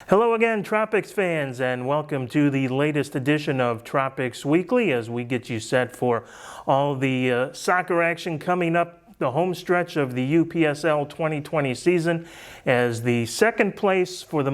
Hello again, Tropics fans, and welcome to the latest edition of Tropics Weekly as we get you set for all the soccer action coming up the home stretch of the UPSL 2020 season as the second place Florida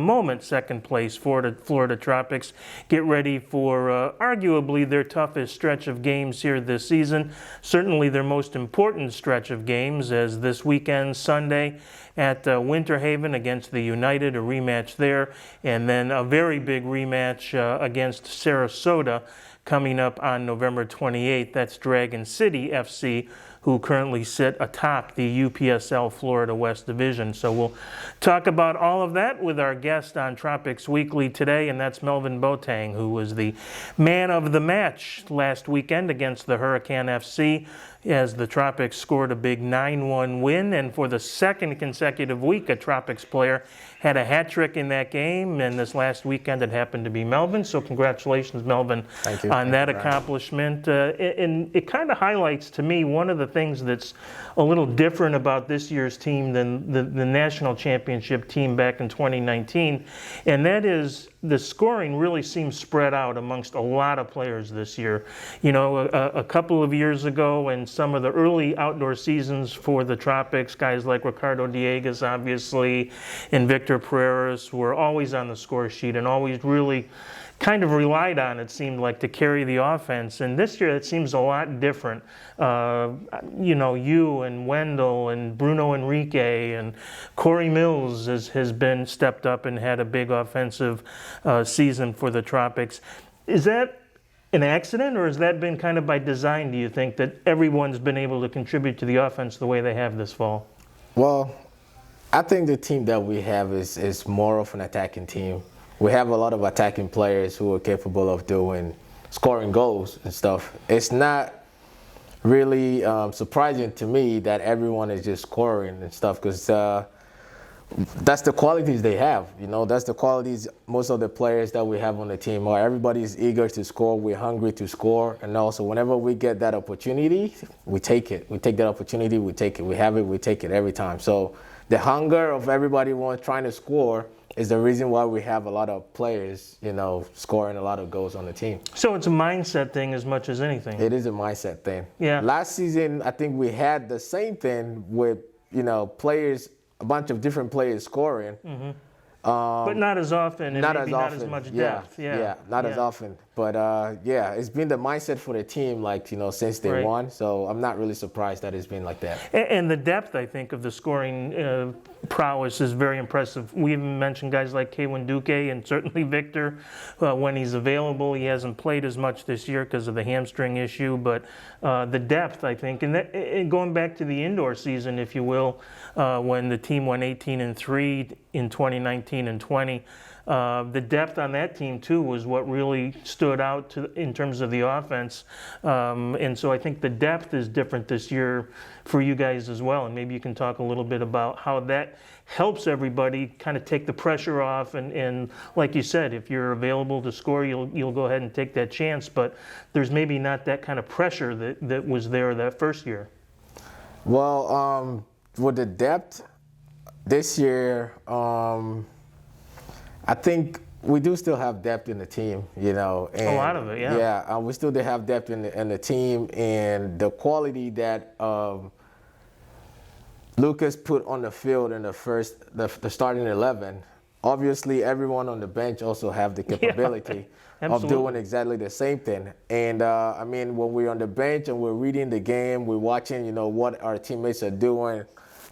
Tropics get ready for arguably their toughest stretch of games here this season. Certainly their most important stretch of games as this weekend, Sunday, at Winter Haven against the United, a rematch there, and then a very big rematch against Sarasota coming up on November 28th. That's Dragon City FC, who currently sit atop the UPSL Florida West Division. So we'll talk about all of that with our guest on Tropics Weekly today, and that's Melvin Boateng, who was the man of the match last weekend against the Hurricane FC as the Tropics scored a big 9-1 win, and for the second consecutive week, a Tropics player had a hat trick in that game, and this last weekend it happened to be Melvin. So congratulations, Melvin, on that accomplishment. And it kind of highlights to me one of the things that's a little different about this year's team than the national championship team back in 2019, and that is the scoring really seems spread out amongst a lot of players this year. You know, a couple of years ago and some of the early outdoor seasons for the Tropics, guys like Ricardo Dieguez, obviously, and Victor Pereras were always on the score sheet and always really kind of relied on, it seemed like, to carry the offense. And this year it seems a lot different. You know, you and Wendell and Bruno Enrique and Corey Mills has been stepped up and had a big offensive season for the Tropics. Is that an accident, or has that been kind of by design, do you think, that everyone's been able to contribute to the offense the way they have this fall? Well, I think the team that we have is more of an attacking team. We have a lot of attacking players who are capable of scoring goals and stuff. It's not really surprising to me that everyone is just scoring and stuff, because that's the qualities they have. You know, that's the qualities most of the players that we have on the team are. Everybody is eager to score. We're hungry to score. And also, whenever we get that opportunity, we take it. We take that opportunity, we take it. We have it, we take it every time. So the hunger of everybody trying to score is the reason why we have a lot of players, you know, scoring a lot of goals on the team. So it's a mindset thing as much as anything. It is a mindset thing. Yeah. Last season, I think we had the same thing with, you know, players, a bunch of different players scoring. Mm-hmm. But not as often, and not as much depth. Not as often. But it's been the mindset for the team, like, you know, since they won. So I'm not really surprised that it's been like that. And the depth, I think, of the scoring prowess is very impressive. We even mentioned guys like Kaywan Duque and certainly Victor when he's available. He hasn't played as much this year because of the hamstring issue, but the depth, I think, and going back to the indoor season, if you will, when the team went 18-3 in 2019 and 20. The depth on that team, too, was what really stood out in terms of the offense. And so I think the depth is different this year for you guys as well. And maybe you can talk a little bit about how that helps everybody kind of take the pressure off. And like you said, if you're available to score, you'll go ahead and take that chance. But there's maybe not that kind of pressure that was there that first year. Well, with the depth this year, I think we do still have depth in the team, you know. And a lot of it, yeah. Yeah, we still have depth in the team, and the quality that Lucas put on the field in the starting 11. Obviously, everyone on the bench also have the capability of doing exactly the same thing. And I mean, when we're on the bench and we're reading the game, we're watching, you know, what our teammates are doing,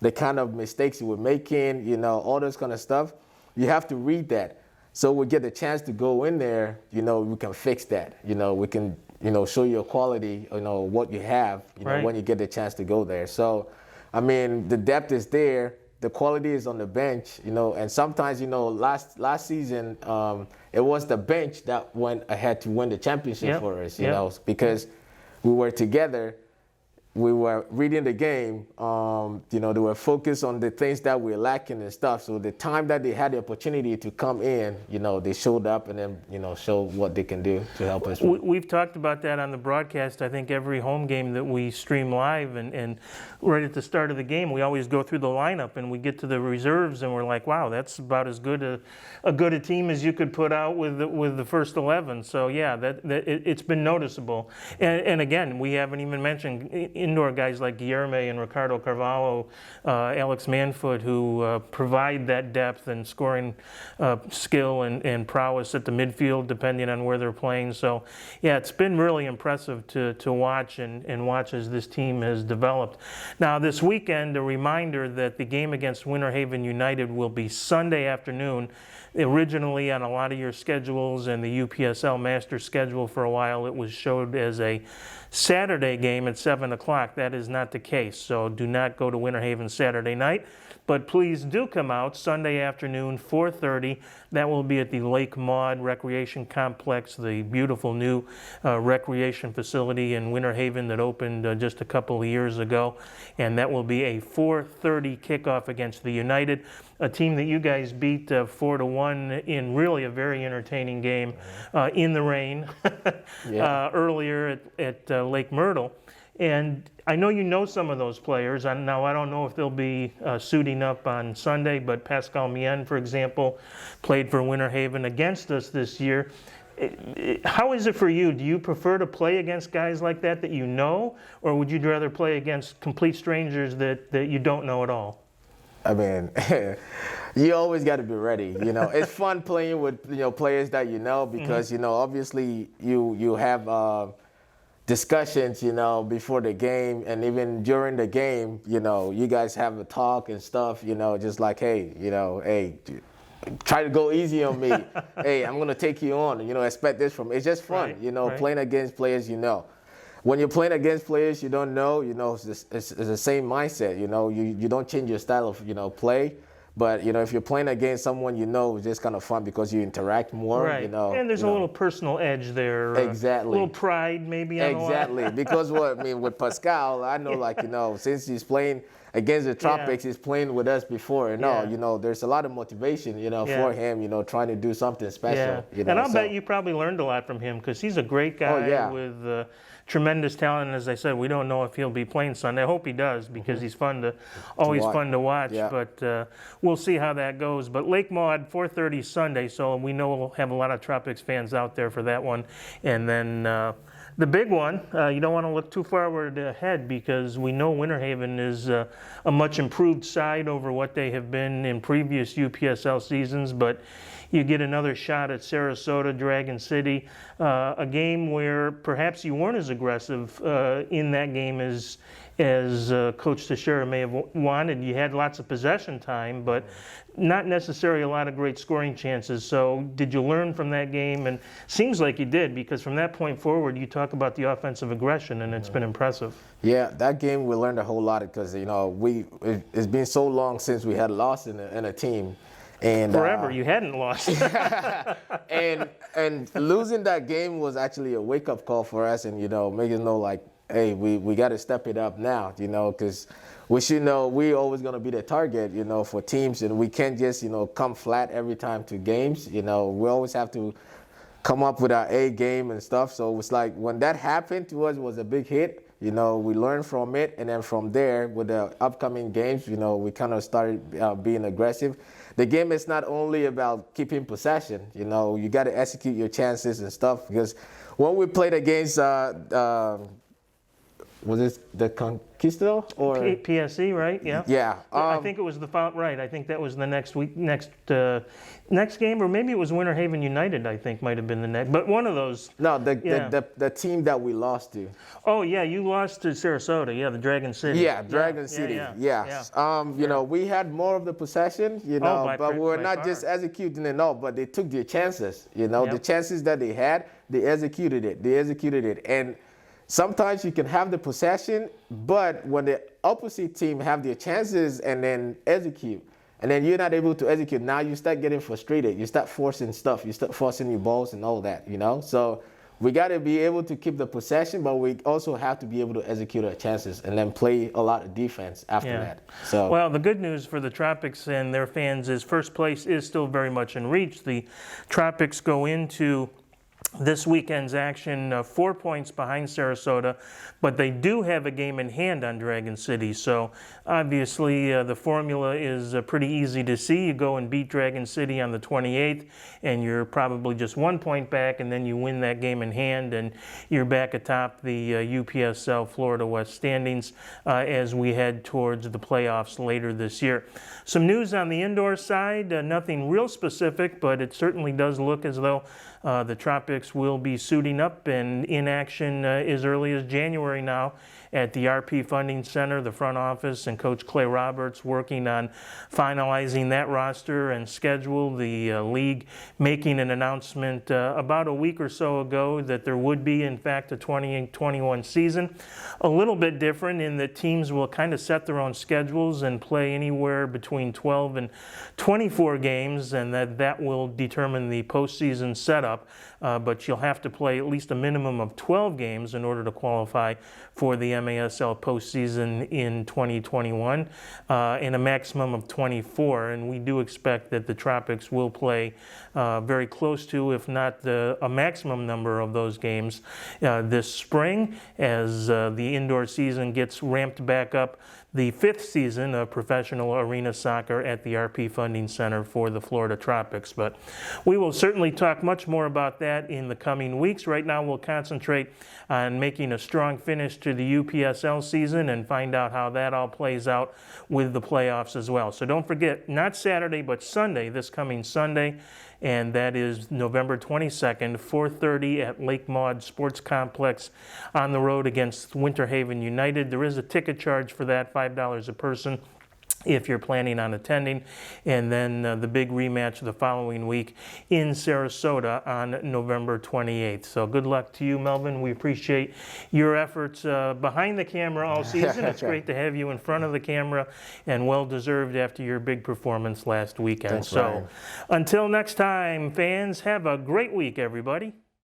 the kind of mistakes we're making, you know, all this kind of stuff. You have to read that. So we get the chance to go in there, you know, we can fix that. You know, we can, you know, show your quality, you know, what you have, you know, when you get the chance to go there. So, I mean, the depth is there. The quality is on the bench, you know, and sometimes, you know, last season, it was the bench that went ahead to win the championship for us, you know, because we were together. we were reading the game, they were focused on the things that we're lacking and stuff. So the time that they had the opportunity to come in, they showed up and then, showed what they can do to help us. We've talked about that on the broadcast. I think every home game that we stream live, and right at the start of the game, we always go through the lineup and we get to the reserves and we're like, wow, that's about as good a team as you could put out with the first 11. So yeah, it's been noticeable. And again, we haven't even mentioned indoor guys like Guilherme and Ricardo Carvalho, Alex Manfoot, who provide that depth and scoring skill and prowess at the midfield, depending on where they're playing. So, yeah, it's been really impressive to watch and watch as this team has developed. Now, this weekend, a reminder that the game against Winter Haven United will be Sunday afternoon. Originally, on a lot of your schedules and the UPSL master schedule for a while, it was showed as a Saturday game at 7 o'clock. That is not the case, so do not go to Winter Haven Saturday night. But please do come out Sunday afternoon, 4:30. That will be at the Lake Maud Recreation Complex, the beautiful new recreation facility in Winter Haven that opened just a couple of years ago. And that will be a 4:30 kickoff against the United, a team that you guys beat 4-1 in really a very entertaining game in the rain earlier at Lake Myrtle. And I know you know some of those players. Now, I don't know if they'll be suiting up on Sunday, but Pascal Mien, for example, played for Winter Haven against us this year. How is it for you? Do you prefer to play against guys like that you know, or would you rather play against complete strangers that you don't know at all? I mean, you always got to be ready. It's fun playing with players that because obviously you have discussions before the game, and even during the game you guys have a talk and stuff, just like, hey, try to go easy on me. Hey, I'm gonna take you on. Expect this from. It's just fun. Right. Playing against players. When you're playing against players you don't know, it's the same mindset. You don't change your style of play. But if you're playing against someone it's just kind of fun because you interact more. Right. And there's a little personal edge there. Exactly. A little pride maybe. Exactly. Because with Pascal, I know since he's playing against the Tropics, he's playing with us before and all. There's a lot of motivation for him. Trying to do something special. And I'll bet you probably learned a lot from him because he's a great guy with tremendous talent. And as I said, we don't know if he'll be playing Sunday. I hope he does because he's always fun to watch. Yeah. But we'll see how that goes. But Lake Maud, 4:30 Sunday, so we know we'll have a lot of Tropics fans out there for that one. And then the big one, you don't want to look too forward ahead because we know Winter Haven is a much improved side over what they have been in previous UPSL seasons, but you get another shot at Sarasota, Dragon City, a game where perhaps you weren't as aggressive in that game as Coach Teixeira may have wanted. You had lots of possession time, but not necessarily a lot of great scoring chances. So did you learn from that game? And seems like you did, because from that point forward, you talk about the offensive aggression, and it's been impressive. Yeah, that game we learned a whole lot because, it's been so long since we had lost in a team. And forever, you hadn't lost. and losing that game was actually a wake-up call for us, and making us know like, hey, we got to step it up now, because we should know we're always going to be the target, for teams, and we can't just come flat every time to games. We always have to come up with our A game and stuff. So it was like when that happened to us, it was a big hit. We learned from it, and then from there, with the upcoming games, we kind of started being aggressive. The game is not only about keeping possession. You got to execute your chances and stuff. Because when we played against, was it the Conquistador or PSC, right? Yeah. Yeah. I think it was right. I think that was the next game, or maybe it was Winter Haven United. I think might have been the next, but one of those. No, the team that we lost to. Oh yeah, you lost to Sarasota. Yeah, the Dragon City. Yeah, Dragon City. Yes. We had more of the possession. But we were not just executing it all, but they took their chances. The chances that they had, they executed it. And sometimes you can have the possession, but when the opposite team have their chances and then execute, and then you're not able to execute, now you start getting frustrated. You start forcing stuff. You start forcing your balls and all that, So we got to be able to keep the possession, but we also have to be able to execute our chances and then play a lot of defense after that. So, well, the good news for the Tropics and their fans is first place is still very much in reach. The Tropics go into this weekend's action 4 points behind Sarasota, but they do have a game in hand on Dragon City. So obviously the formula is pretty easy to see. You go and beat Dragon City on the 28th, and you're probably just 1 point back, and then you win that game in hand, and you're back atop the UPSL Florida West standings as we head towards the playoffs later this year. Some news on the indoor side, nothing real specific, but it certainly does look as though the Tropics will be suiting up and in action as early as January now at the RP Funding Center. The front office and Coach Clay Roberts working on finalizing that roster and schedule. The league making an announcement about a week or so ago that there would be, in fact, a 2021 season. A little bit different in that teams will kind of set their own schedules and play anywhere between 12 and 24 games, and that will determine the postseason setup. But you'll have to play at least a minimum of 12 games in order to qualify for the MASL postseason in 2021, and a maximum of 24. And we do expect that the Tropics will play very close to, if not a maximum number of those games this spring as the indoor season gets ramped back up. The 5th season of professional arena soccer at the RP Funding Center for the Florida Tropics. But we will certainly talk much more about that in the coming weeks. Right now we'll concentrate on making a strong finish to the UPSL season and find out how that all plays out with the playoffs as well. So don't forget, not Saturday, but Sunday, this coming Sunday, and that is November 22nd, 4:30 at Lake Maud Sports Complex on the road against Winter Haven United. There is a ticket charge for that, $5 a person, if you're planning on attending. And then the big rematch the following week in Sarasota on November 28th. So good luck to you, Melvin. We appreciate your efforts behind the camera all season. It's great to have you in front of the camera, and well-deserved after your big performance last weekend. Thanks, Ryan. So until next time, fans, have a great week, everybody.